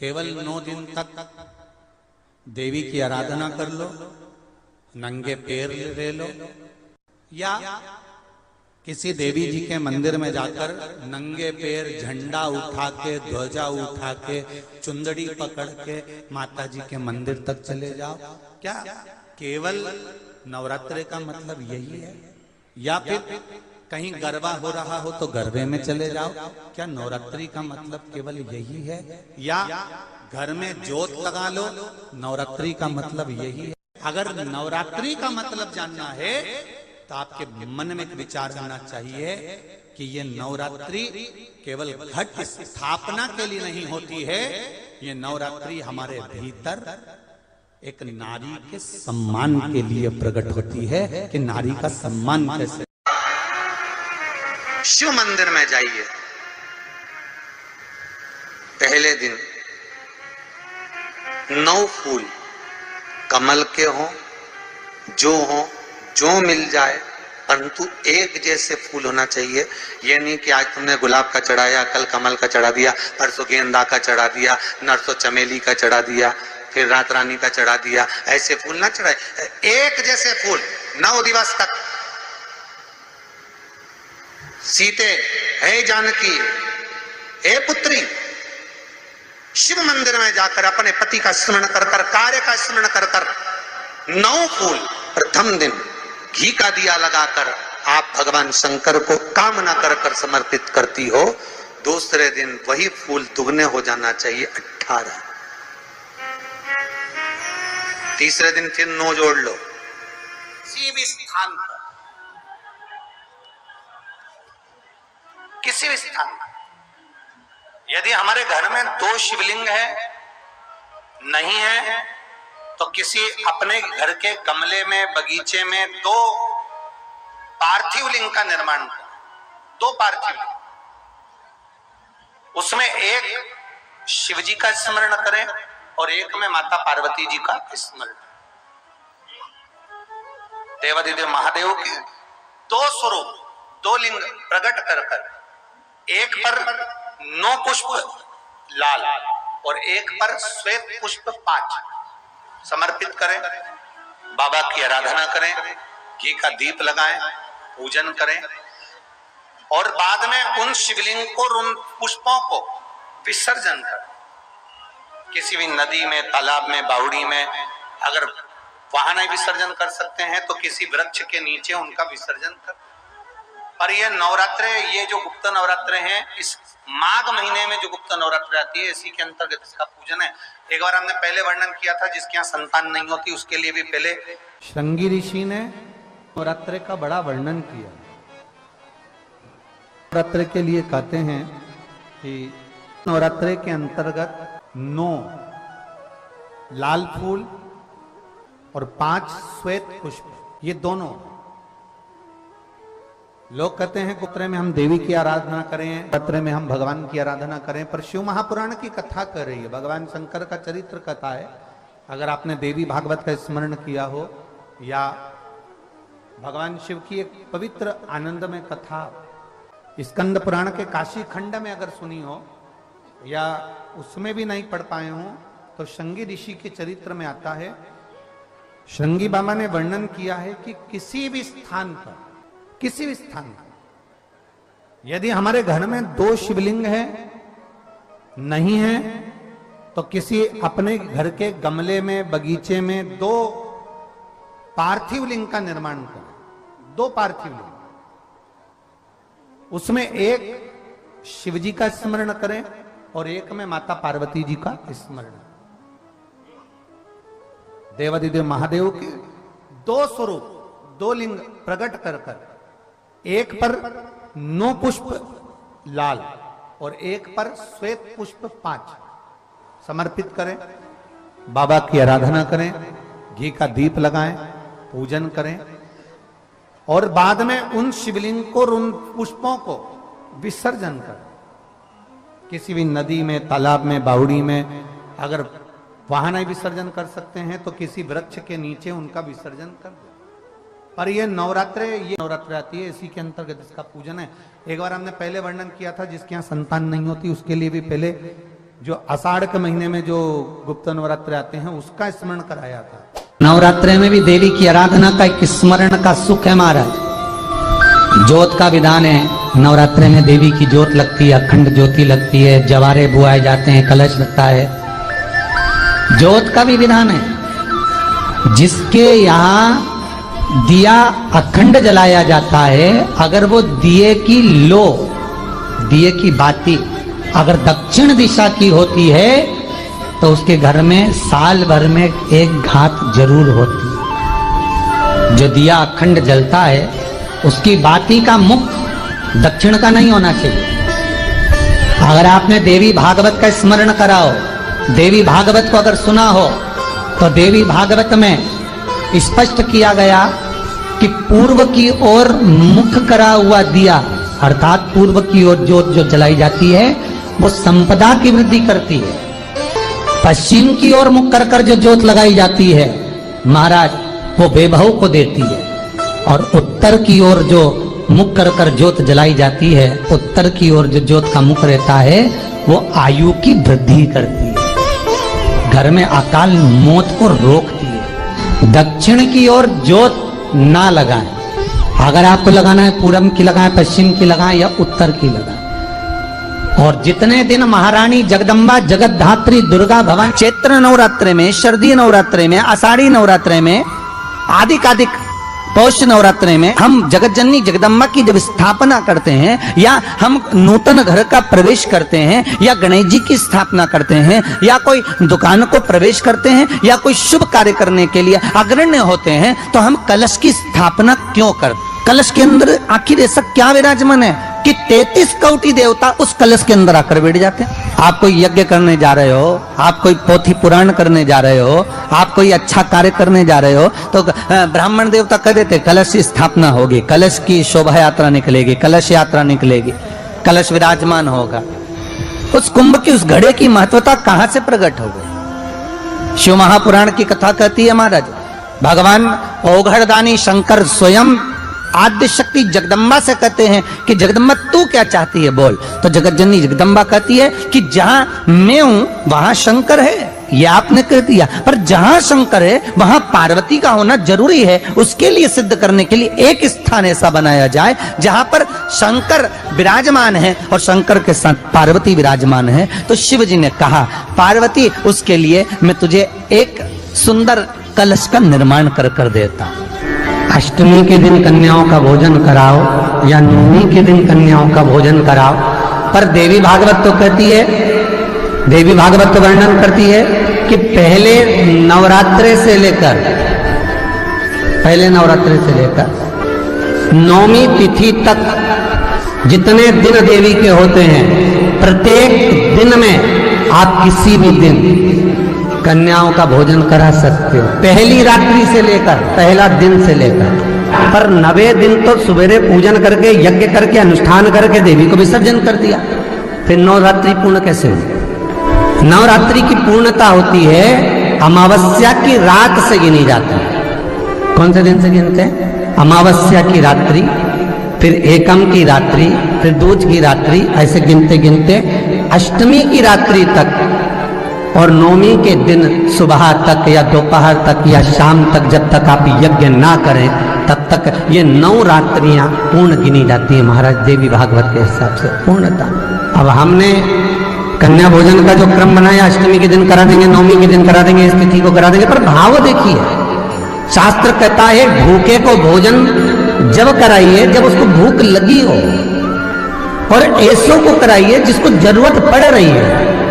केवल 9 दिन तक देवी की आराधना कर लो, नंगे पैर ले लो, या किसी देवी जी के मंदिर में जाकर नंगे पैर झंडा उठा के, ध्वजा उठा के, चुंदड़ी पकड़ के माता जी के मंदिर तक चले जाओ। क्या केवल नवरात्रि का मतलब यही है? या फिर कहीं गरबा हो रहा हो तो गरबे में चले जाओ? क्या नवरात्रि का मतलब केवल यही है? या घर में जोत लगा लो, नवरात्रि का मतलब यही है? अगर नवरात्रि का मतलब जानना है तो आपके मन में एक विचार होना चाहिए कि ये नवरात्रि केवल घट स्थापना के लिए नहीं होती है, ये नवरात्रि हमारे भीतर एक नारी के सम्मान के लिए प्रकट होती है कि नारी का सम्मान कैसे। शिव मंदिर में जाइए, पहले दिन 9 फूल कमल के हों, जो मिल जाए, परंतु एक जैसे फूल होना चाहिए। ये नहीं कि आज तुमने गुलाब का चढ़ाया, कल कमल का चढ़ा दिया, परसों गेंदा का चढ़ा दिया, नरसों चमेली का चढ़ा दिया, फिर रात रानी का चढ़ा दिया। ऐसे फूल ना चढ़ाए, एक जैसे फूल 9 दिवस तक। सीते, हे जानकी, हे पुत्री, शिव मंदिर में जाकर अपने पति का स्मरण कर कर, कार्य का स्मरण कर कर 9 फूल प्रथम दिन घी का दिया लगाकर आप भगवान शंकर को कामना कर कर समर्पित करती हो। दूसरे दिन वही फूल दुगने हो जाना चाहिए, 18। तीसरे दिन फिर 9 जोड़ लो। किसी भी स्थान पर, किसी भी स्थान पर यदि हमारे घर में 2 शिवलिंग है, नहीं है, तो किसी अपने घर के गमले में, बगीचे में 2 पार्थिव लिंग का निर्माण करें। 2 पार्थिव लिंग, उसमें एक शिव जी का स्मरण करें और एक में माता पार्वती जी का स्मरण। देवादिदेव महादेव के 2 स्वरूप, 2 लिंग प्रकट कर कर, एक पर 9 पुष्प लाल और एक पर श्वेत पुष्प 5 समर्पित करें। बाबा की आराधना करें, घी का दीप लगाएं, पूजन करें और बाद में उन शिवलिंग को, उन पुष्पों को विसर्जन करें। किसी भी नदी में, तालाब में, बावड़ी में, अगर वहां नहीं विसर्जन कर सकते हैं तो किसी वृक्ष के नीचे उनका विसर्जन करें। और ये नवरात्रे, ये जो गुप्त नवरात्रे हैं, इस माघ महीने में जो गुप्त नवरात्रि आती है, इसी के अंतर्गत इसका पूजन है। एक बार हमने पहले वर्णन किया था, जिसके यहाँ संतान नहीं होती उसके लिए भी पहले श्रृंगी ऋषि ने नवरात्रि का बड़ा वर्णन किया। नवरात्रि के लिए कहते हैं कि नवरात्रि के अंतर्गत 9 लाल फूल और 5 श्वेत पुष्प, ये दोनों। लोग कहते हैं नवरात्रि में हम देवी की आराधना करें, नवरात्रि में हम भगवान की आराधना करें, पर शिव महापुराण की कथा कर रही है, भगवान शंकर का चरित्र कथा है। अगर आपने देवी भागवत का स्मरण किया हो या भगवान शिव की एक पवित्र आनंदमय कथा स्कंद पुराण के काशी खंड में अगर सुनी हो या उसमें भी नहीं पढ़ पाए हो, तो श्रृंगी ऋषि के चरित्र में आता है। श्रृंगी बाबा ने वर्णन किया है कि किसी भी स्थान पर, किसी भी स्थान पर यदि हमारे घर में 2 शिवलिंग है, नहीं है, तो किसी अपने घर के गमले में, बगीचे में 2 पार्थिव लिंग का निर्माण करें। 2 पार्थिव लिंग, उसमें एक शिव जी का स्मरण करें और एक में माता पार्वती जी का स्मरण। देवादिदेव महादेव के 2 स्वरूप, 2 लिंग प्रकट कर कर, एक पर 9 पुष्प लाल और एक पर श्वेत पुष्प 5 समर्पित करें। बाबा की आराधना करें, घी का दीप लगाएं, पूजन करें और बाद में उन शिवलिंग को, उन पुष्पों को विसर्जन करें। किसी भी नदी में, तालाब में, बावड़ी में, अगर वहां नहीं विसर्जन कर सकते हैं तो किसी वृक्ष के नीचे उनका विसर्जन कर दो। पर ये नवरात्रे, ये नवरात्रि आती है, इसी के अंतर्गत इसका पूजन है। एक बार हमने पहले वर्णन किया था, जिसके यहाँ संतान नहीं होती उसके लिए भी पहले जो आषाढ़ के महीने में जो गुप्त नवरात्र आते हैं उसका स्मरण कराया था। नवरात्रे में भी देवी की आराधना का एक स्मरण का सुख है महाराज। ज्योत का विधान है, नवरात्रे में देवी की ज्योत लगती है, अखंड ज्योति लगती है, जवारे बुआए जाते हैं, कलश लगता है। ज्योत का भी विधान है। जिसके यहाँ दिया अखंड जलाया जाता है, अगर वो दिए की लो, दिए की बाती अगर दक्षिण दिशा की होती है तो उसके घर में साल भर में एक घात जरूर होती है। जो दिया अखंड जलता है उसकी बाती का मुख दक्षिण का नहीं होना चाहिए। अगर आपने देवी भागवत का स्मरण कराओ, देवी भागवत को अगर सुना हो, तो देवी भागवत में स्पष्ट किया गया कि पूर्व की ओर मुख करा हुआ दिया, अर्थात पूर्व की ओर ज्योत जो जलाई जाती है वो संपदा की वृद्धि करती है। पश्चिम की ओर मुख कर कर जो ज्योत लगाई जाती है महाराज, वो वैभव को देती है। और उत्तर की ओर जो मुख कर कर ज्योत जलाई जाती है, उत्तर की ओर जो ज्योत का मुख रहता है वो आयु की वृद्धि करती है, घर में अकाल मौत को रोकती है। दक्षिण की ओर ज्योत ना लगाएं। अगर आपको लगाना है पूरब की लगाएं, पश्चिम की लगाएं या उत्तर की लगाएं। और जितने दिन महारानी जगदम्बा जगतधात्री दुर्गा भवन चैत्र नवरात्रे में, शरदीय नवरात्रे में, आषाढ़ी नवरात्रे में, आदिक पौष नवरात्रे में हम जगत जननी जगदम्बा की जब स्थापना करते हैं, या हम नूतन घर का प्रवेश करते हैं, या गणेश जी की स्थापना करते हैं, या कोई दुकान को प्रवेश करते हैं, या कोई शुभ कार्य करने के लिए अग्रण्य होते हैं, तो हम कलश की स्थापना क्यों करते? कलश के अंदर आखिर ऐसा क्या विराजमान है कि 33 कोटि देवता उस कलश के अंदर आकर बैठ जाते हैं। आप कोई यज्ञ करने जा रहे हो, आप कोई पोथी पुराण करने जा रहे हो, आप कोई अच्छा कार्य करने जा रहे हो, तो ब्राह्मण देवता कह देते कलश की स्थापना होगी, कलश की शोभा यात्रा निकलेगी, कलश यात्रा निकलेगी, कलश विराजमान होगा। उस कुंभ की उस घड़े की महत्वता कहां से प्रकट हो गई? शिव महापुराण की कथा कहती है महाराज, भगवान ओघड़दानी शंकर स्वयं आद्य शक्ति जगदम्बा से कहते हैं कि जगदम्बा तू क्या चाहती है बोल। तो जगत जननी जगदम्बा कहती है कि जहां मैं हूं वहां शंकर है, ये आपने कह दिया, पर जहां शंकर है वहां पार्वती का होना जरूरी है। उसके लिए सिद्ध करने के लिए एक स्थान ऐसा बनाया जाए जहां पर शंकर विराजमान है और शंकर के साथ पार्वती विराजमान है। तो शिव जी ने कहा पार्वती उसके लिए मैं तुझे एक सुंदर कलश का निर्माण कर कर देता हूं। अष्टमी के दिन कन्याओं का भोजन कराओ या नवमी के दिन कन्याओं का भोजन कराओ। पर देवी भागवत तो कहती है, देवी भागवत तो वर्णन करती है कि पहले नवरात्रे से लेकर नवमी तिथि तक जितने दिन देवी के होते हैं, प्रत्येक दिन में आप किसी भी दिन कन्याओं का भोजन करा सकते हो, पहली रात्रि से लेकर, पहला दिन से लेकर। पर 9वें दिन तो सवेरे पूजन करके यज्ञ करके अनुष्ठान करके देवी को विसर्जन कर दिया, फिर नवरात्रि पूर्ण कैसे हुई? नवरात्रि की पूर्णता होती है अमावस्या की रात से गिनी जाती है। कौन से दिन से गिनते हैं? अमावस्या की रात्रि, फिर एकम की रात्रि, फिर दूज की रात्रि, ऐसे गिनते गिनते अष्टमी की रात्रि तक और नवमी के दिन सुबह तक या दोपहर तक या शाम तक, जब तक आप यज्ञ ना करें तब तक ये 9 रात्रियां पूर्ण गिनी जाती है महाराज देवी भागवत के हिसाब से पूर्णता। अब हमने कन्या भोजन का जो क्रम बनाया, अष्टमी के दिन करा देंगे, नवमी के दिन करा देंगे, इस तिथि को करा देंगे, पर भाव देखिए, शास्त्र कहता है भूखे को भोजन जब कराइए जब उसको भूख लगी हो, और ऐसों को कराइए जिसको जरूरत पड़ रही है।